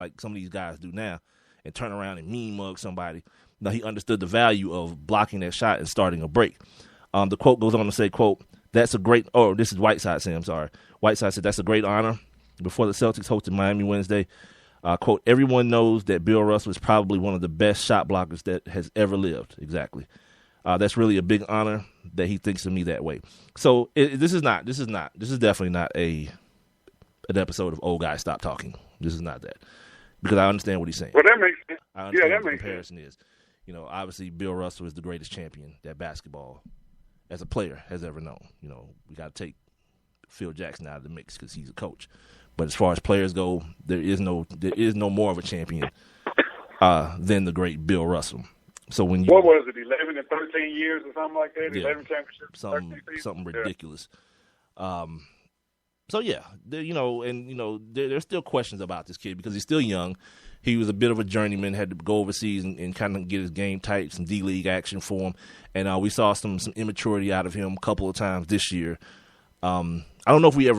like some of these guys do now and turn around and mean mug somebody. No, he understood the value of blocking that shot and starting a break. The quote goes on to say, quote, "That's a great," oh, this is Whiteside saying, I'm sorry. Whiteside said, "That's a great honor." Before the Celtics hosted Miami Wednesday, quote, "Everyone knows that Bill Russell is probably one of the best shot blockers that has ever lived." Exactly. That's really a big honor that he thinks of me that way. So this is definitely not an episode of Old Guy Stop Talking. This is not that. Because I understand what he's saying. Well, that makes sense. I understand that what the makes comparison sense. is. Obviously Bill Russell is the greatest champion that basketball as a player has ever known. We got to take Phil Jackson out of the mix because he's a coach. But as far as players go, there is no more of a champion than the great Bill Russell. So when you, what was it, 11 and 13 years or something like that? Yeah, 11 championships, something ridiculous. So yeah, there's still questions about this kid because he's still young. He was a bit of a journeyman, had to go overseas and kind of get his game tight, some D-League action for him. And we saw some immaturity out of him a couple of times this year. I don't know if we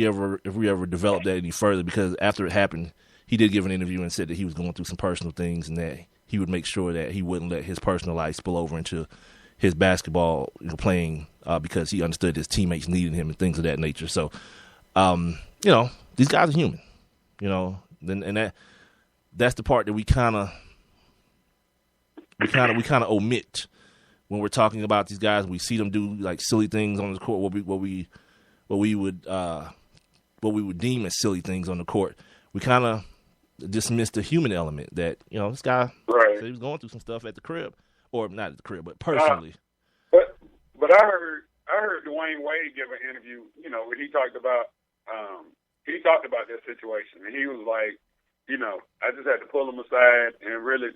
ever developed that any further because after it happened, he did give an interview and said that he was going through some personal things and that he would make sure that he wouldn't let his personal life spill over into his basketball playing because he understood his teammates needed him and things of that nature. So, these guys are human, and that's the part that we kind of omit when we're talking about these guys. We see them do like silly things on the court, what we would deem as silly things on the court. We kind of dismiss the human element that this guy said he was going through some stuff at the crib, or not at the crib, but personally. But I heard Dwayne Wade give an interview, when he talked about that situation, and he was like, I just had to pull him aside and really,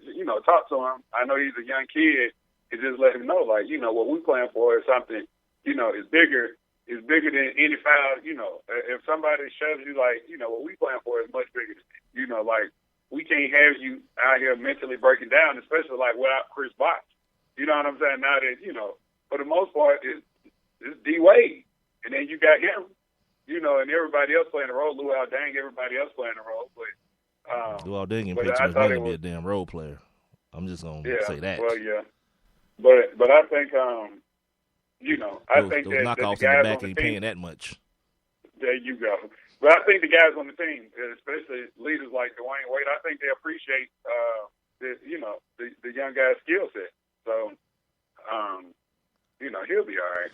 talk to him. I know he's a young kid, and just let him know, like, what we're playing for is something, is bigger. Is bigger than any foul. If somebody shoves you, like, what we playing for is much bigger than like, we can't have you out here mentally breaking down, especially like without Chris Bosh. You know what I'm saying? Now that for the most part, it's D Wade, and then you got him, and everybody else playing a role. Luol Deng, everybody else playing a role, but. Luol Deng ain't paid too much money to be a damn role player. I'm just gonna say that. Well, yeah, but I think I think those that knockoffs the guys in the back on ain't the team, paying that much. There you go. But I think the guys on the team, especially leaders like Dwayne Wade, I think they appreciate the young guy's skill set. So he'll be all right.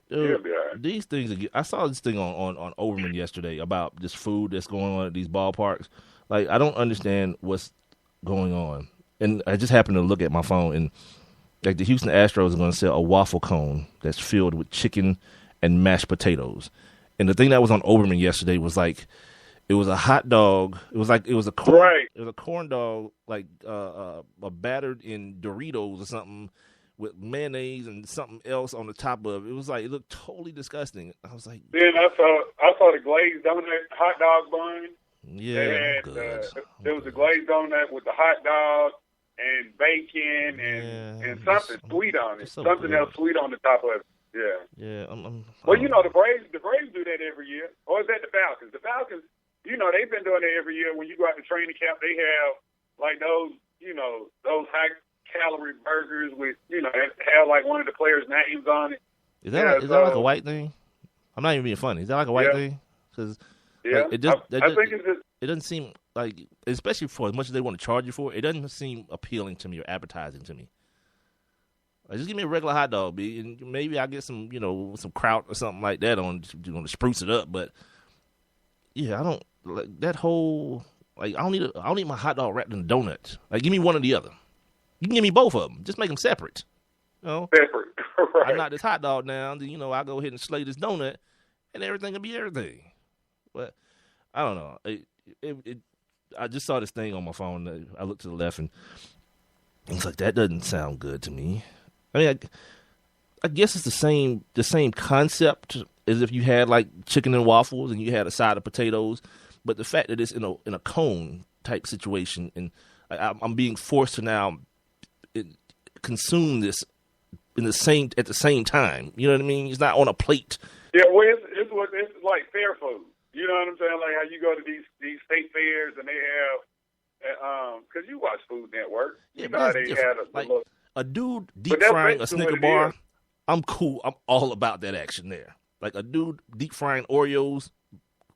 He'll be all right. These things, I saw this thing on Overman yesterday about this food that's going on at these ballparks. Like, I don't understand what's going on. And I just happened to look at my phone, and like the Houston Astros are going to sell a waffle cone that's filled with chicken and mashed potatoes. And the thing that was on Overman yesterday was like, it was a hot dog. It was a corn. Right. It was a corn dog, like battered in Doritos or something, with mayonnaise and something else on the top of it. It was like, it looked totally disgusting. I was like, then I saw the glazed donut hot dog bun. Yeah, there was a glazed donut with the hot dog and bacon and something sweet on it. Something else sweet on the top of it. Yeah. Yeah. Well, the Braves do that every year. Or is that the Falcons? The Falcons, they've been doing that every year. When you go out to training camp, they have like those high calorie burgers with, have like one of the players' names on it. Is that like a white thing? I'm not even being funny. Is that like a white thing? Because I think it doesn't seem like, especially for as much as they want to charge you for it, it doesn't seem appealing to me or appetizing to me. Like, just give me a regular hot dog, and maybe I'll get some, some kraut or something like that on to spruce it up. But yeah, I don't like that whole, like, I don't need my hot dog wrapped in a donut. Like, give me one or the other. You can give me both of them. Just make them separate. Separate. Right. I knock this hot dog down, then I go ahead and slay this donut, and everything will be everything. But I don't know. I just saw this thing on my phone. I looked to the left, and it's like, that doesn't sound good to me. I mean, I guess it's the same concept as if you had like chicken and waffles and you had a side of potatoes, but the fact that it's in a cone type situation, and I'm being forced to now consume this at the same time. You know what I mean? It's not on a plate. Yeah, well, it's like fair food. You know what I'm saying? Like how you go to these state fairs and they have, because you watch Food Network. Yeah, you know how they had a dude deep frying a Snicker bar. I'm cool. I'm all about that action there. Like a dude deep frying Oreos,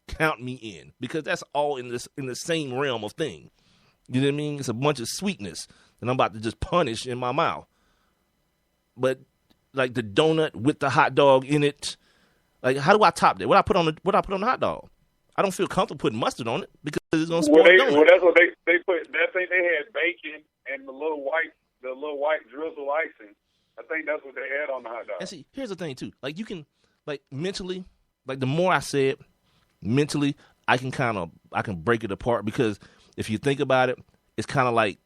count me in, because that's all in the same realm of thing. You know what I mean? It's a bunch of sweetness that I'm about to just punish in my mouth. But like the donut with the hot dog in it, like how do I top that? What I put on the hot dog? I don't feel comfortable putting mustard on it because it's gonna spoil the donut. Well, that's what they put. That thing they had bacon and the little white drizzle icing. I think that's what they had on the hot dog. And see, here's the thing too. Like you can, like mentally, like the more I say it, mentally, I can break it apart, because if you think about it, it's kind of like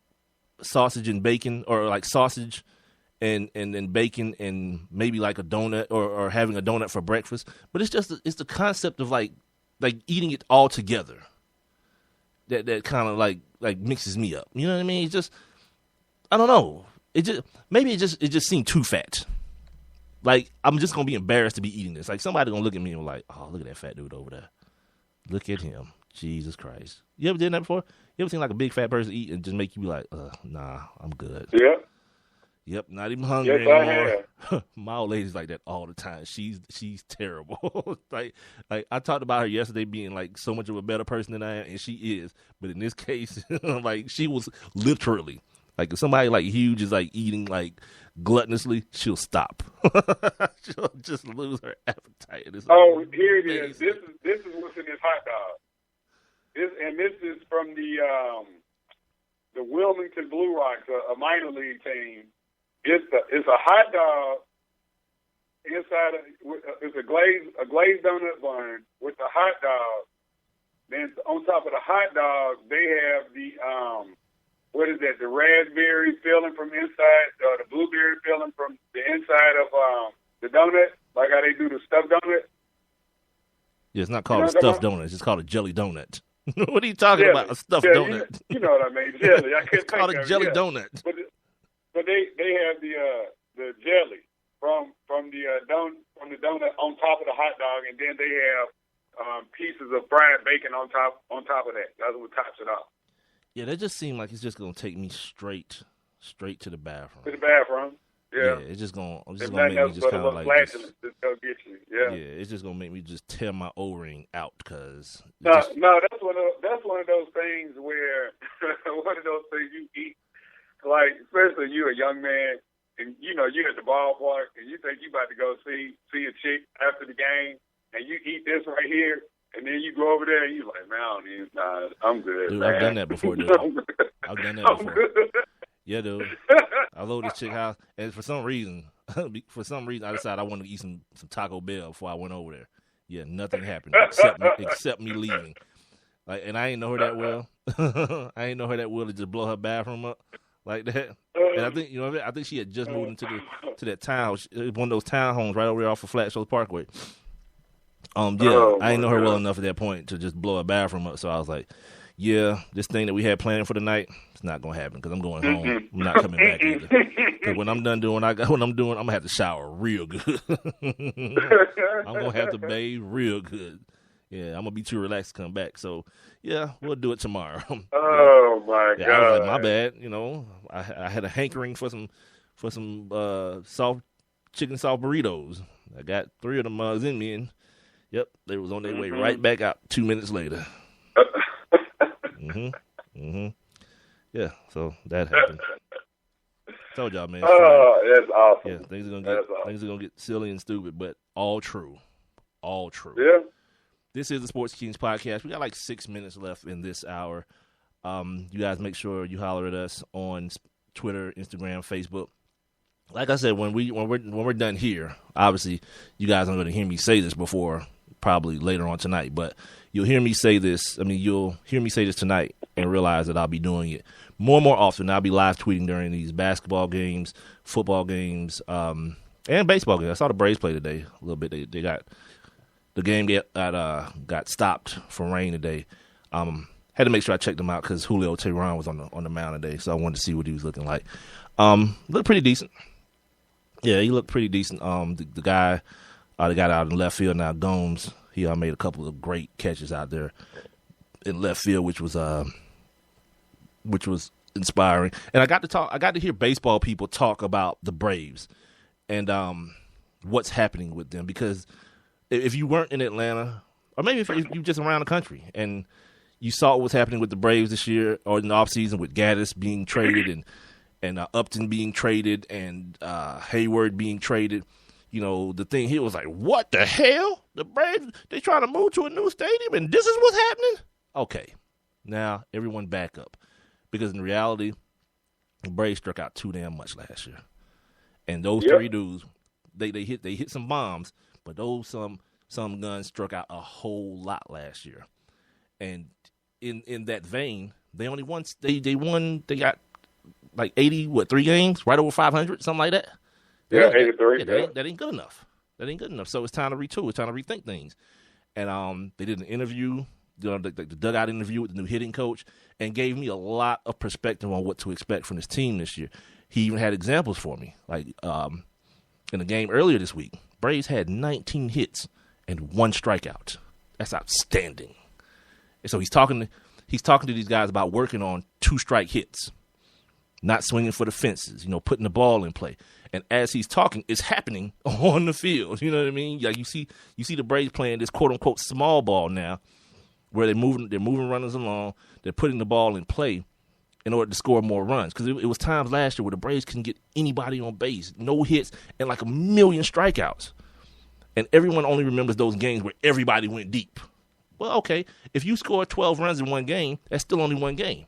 sausage and bacon, or like sausage and bacon and maybe like a donut, or having a donut for breakfast. But it's the concept of like eating it all together that kind of like mixes me up. You know what I mean? It's just, I don't know. It just seemed too fat. Like I'm just gonna be embarrassed to be eating this. Like somebody gonna look at me and be like, oh, look at that fat dude over there. Look at him. Jesus Christ. You ever did that before? You ever seen like a big fat person eat and just make you be like, nah, I'm good. Yeah. Yep, not even hungry anymore. My old lady's like that all the time. She's terrible. like I talked about her yesterday being like so much of a better person than I am, and she is. But in this case, like she was literally, like if somebody like huge is like eating like gluttonously, she'll stop. She'll just lose her appetite. Here it is. This is what's in this hot dog. This is from the Wilmington Blue Rocks, a minor league team. It's a hot dog inside it's a glazed donut bun with the hot dog. Then on top of the hot dog, they have the what is that? The raspberry filling from inside, the blueberry filling from the inside of the donut, like how they do the stuffed donut. Yeah, it's not called a stuffed donut. It's called a jelly donut. What are you talking about? A stuffed donut. You know what I mean? Jelly. It's called a jelly donut. But they have the jelly from the donut on top of the hot dog, and then they have pieces of fried bacon on top of that. That's what tops it off. Yeah, that just seemed like it's just gonna take me straight to the bathroom. To the bathroom. Yeah. It's just gonna make me just kind of like just go get you. Yeah. Yeah, it's just gonna make me just tear my O-ring out, cause no, that's one of those things where one of those things you eat, like especially you a young man, and you know you at the ballpark and you think you about to go see a chick after the game, and you eat this right here. And then you go over there and you're like, man, I'm good. Dude, man. I've done that before, dude. I've done that before. Yeah, dude. I load this chick house, and for some reason, I decided I wanted to eat some Taco Bell before I went over there. Yeah, nothing happened except me leaving. Like, and I ain't know her that well. I ain't know her that well to just blow her bathroom up like that. And I think she had just moved into that town, one of those townhomes right over there off of Flat Shoals Parkway. I didn't know her well enough at that point to just blow a bathroom up. So I was like, yeah, this thing that we had planned for the night, it's not going to happen because I'm going home. I'm not coming back either. Because when I'm done doing what I'm doing, I'm going to have to shower real good. I'm going to have to bathe real good. Yeah, I'm going to be too relaxed to come back. So, yeah, we'll do it tomorrow. Oh, my God. I was like, my bad. I had a hankering for some soft burritos. I got 3 of them mugs in me, and yep, they was on their way right back out 2 minutes later. Yeah, so that happened. Told y'all, man. Oh, that's awesome. Yeah, things are gonna get silly and stupid, but all true. All true. Yeah. This is the Sports Kings podcast. We got like 6 minutes left in this hour. You guys make sure you holler at us on Twitter, Instagram, Facebook. Like I said, when we're done here, obviously you guys aren't going to hear me say this before, probably later on tonight, but you'll hear me say this. I mean, you'll hear me say this tonight and realize that I'll be doing it more and more often. I'll be live tweeting during these basketball games, football games, and baseball games. I saw the Braves play today a little bit. They got the game got stopped for rain today. Had to make sure I checked them out because Julio Teheran was on the mound today, so I wanted to see what he was looking like. Looked pretty decent. Yeah, he looked pretty decent. The guy that got out in left field now, Gomes, he made a couple of great catches out there in left field, which was inspiring. And I got to hear baseball people talk about the Braves and what's happening with them. Because if you weren't in Atlanta, or maybe if you just around the country and you saw what was happening with the Braves this year or in the offseason with Gaddis being traded and Upton being traded and Hayward being traded, you know, the thing here was like, what the hell? The Braves, they trying to move to a new stadium and this is what's happening? Okay, now everyone back up. Because in reality, the Braves struck out too damn much last year. And those three dudes, they hit some bombs, but those some guns struck out a whole lot last year. And in that vein, they only won they got like 3 games, right over 500, something like that. Yeah, 83. That ain't good enough. That ain't good enough. So it's time to retool. It's time to rethink things. And they did an interview, the dugout interview with the new hitting coach, and gave me a lot of perspective on what to expect from this team this year. He even had examples for me. Like in the game earlier this week, Braves had 19 hits and 1 strikeout. That's outstanding. And so he's talking to these guys about working on 2-strike hits, not swinging for the fences, you know, putting the ball in play. And as he's talking, it's happening on the field. You know what I mean? Like you see the Braves playing this quote unquote small ball now, where they're moving runners along, they're putting the ball in play in order to score more runs. Because it was times last year where the Braves couldn't get anybody on base, no hits, and like 1 million strikeouts. And everyone only remembers those games where everybody went deep. Well, okay, if you score 12 runs in one game, that's still only one game.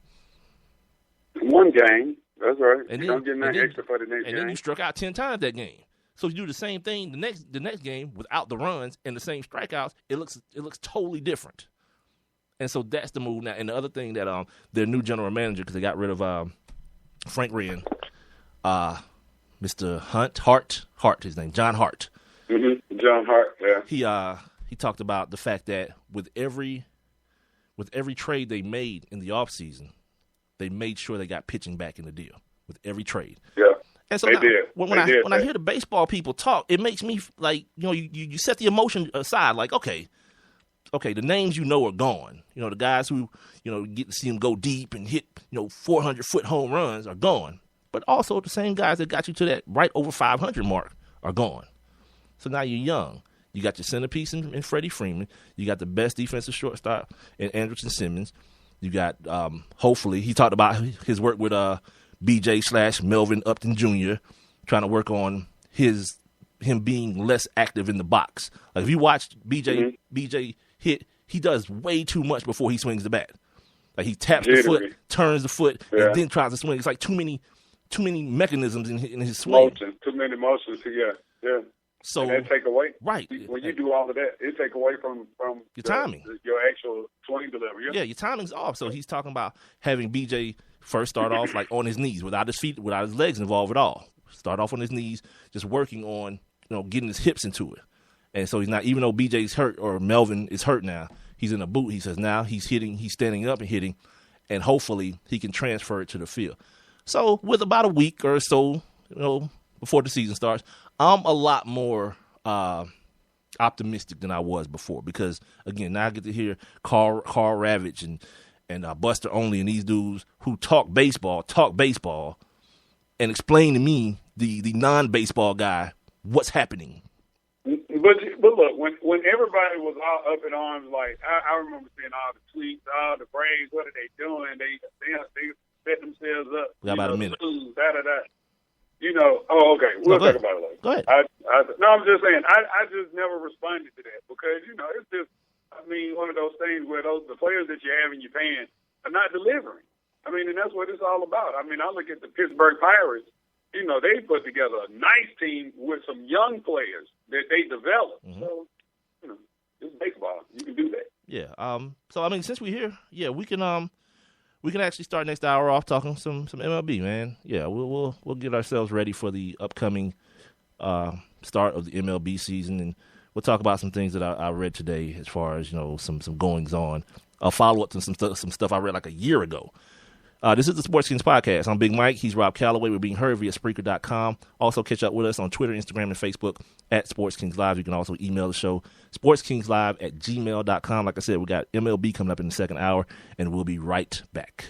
One game, that's right. And I'm getting that extra for the next game. And then you struck out 10 times that game. So if you do the same thing the next game without the runs and the same strikeouts, it looks totally different. And so that's the move now. And the other thing that their new general manager, because they got rid of Frank Wren, Mr. Hart, his name, John Hart. Mm-hmm. John Hart, yeah. He talked about the fact that with every trade they made in the offseason, they made sure they got pitching back in the deal with every trade. Yeah. And so they now, did. when I hear the baseball people talk, it makes me like, you know, you set the emotion aside. Like, okay, the names you know are gone. You know, the guys who, you know, get to see them go deep and hit, you know, 400-foot home runs are gone. But also the same guys that got you to that right over 500 mark are gone. So now you're young. You got your centerpiece in Freddie Freeman. You got the best defensive shortstop in Andrelton Simmons. You got, hopefully, he talked about his work with BJ/Melvin Upton Jr., trying to work on him being less active in the box. Like if you watch BJ hit, he does way too much before he swings the bat. Like he taps the foot, turns the foot, and then tries to swing. It's like too many mechanisms in his swing. Too many motions. Yeah. So and that take away. Right. When you do all of that, it take away from your timing, your actual swing delivery. Yeah, your timing's off. So he's talking about having BJ first start off like on his knees, without his feet, without his legs involved at all. Start off on his knees, just working on, you know, getting his hips into it. And so he's not, even though BJ's hurt or Melvin is hurt now, he's in a boot. He says now he's standing up and hitting, and hopefully he can transfer it to the field. So with about a week or so, you know, before the season starts, I'm a lot more optimistic than I was before, because again, now I get to hear Carl Ravitch and Buster Olney and these dudes who talk baseball and explain to me, the non-baseball guy, what's happening. But look, when everybody was all up in arms, like I remember seeing all the tweets, all the Braves, what are they doing? They set themselves up. We got about a minute. You know, okay, we'll talk about it later. Go ahead. I'm just saying, I just never responded to that because, you know, it's just, I mean, one of those things where the players that you have in your pants are not delivering. I mean, and that's what it's all about. I mean, I look at the Pittsburgh Pirates, you know, they put together a nice team with some young players that they developed. Mm-hmm. So, you know, it's baseball. You can do that. Yeah. So, I mean, since we're here, yeah, we can actually start next hour off talking some MLB, man. Yeah, we'll get ourselves ready for the upcoming start of the MLB season, and we'll talk about some things that I read today as far as, you know, some goings on. I'll follow up to some stuff I read like a year ago. This is the Sports Kings Podcast. I'm Big Mike. He's Rob Calloway. We're being heard via Spreaker.com. Also, catch up with us on Twitter, Instagram, and Facebook at Sports Kings Live. You can also email the show, sportskingslive@gmail.com. Like I said, we got MLB coming up in the second hour, and we'll be right back.